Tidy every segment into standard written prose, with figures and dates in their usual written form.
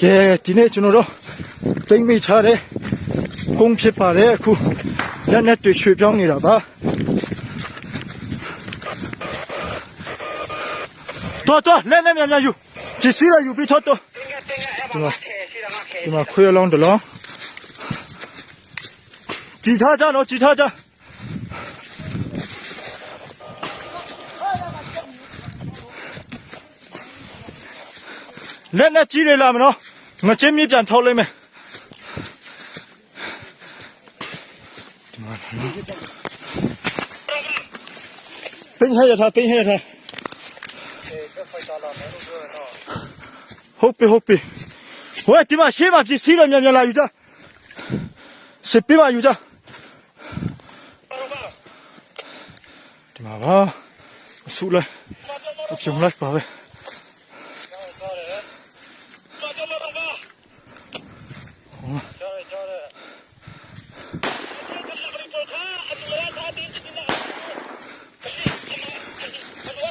ကဲဒီနေ့ကျွန်တော်တို့တိမ်မိချတဲ့ကုန်းဖြစ်ပါတယ်အခုလက်နဲ့တွေ့ရွှေ့ပြောင်းနေတာပါတော်လက်နဲ့များယူကြည့်စီရယူပြီးတော့ဒီမှာခွေးလုံးတလုံးကြည်ထားကြနော်ကြည်ထားကြလက်နဲ့ကြီးနေလာမနော်ငချင်းမြပြန်ထောက်လိုက်မယ်တင်းဟဲ့ရထားတင်းဟဲ့ရထားဟုတ်ပြီဟိုဒီမှာရှေ့မှာဖြစ်စီတော့မြန်လာယူကြစစ်ပေးပါယူကြဒီမှာပါအဆူလိုက်အပြုံလိုက်ပါပဲ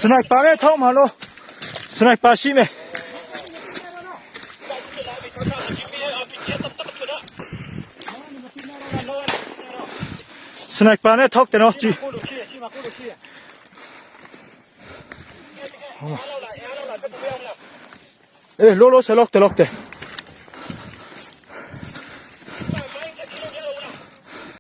สไนเปอร์เนี่ยท่องมาโลสไนเปอร์ရှိမယ်สไนเปอร์เนี่ยท่องတယ်နော်ကြည့်အေးလိုဆယ်လောက်တယ်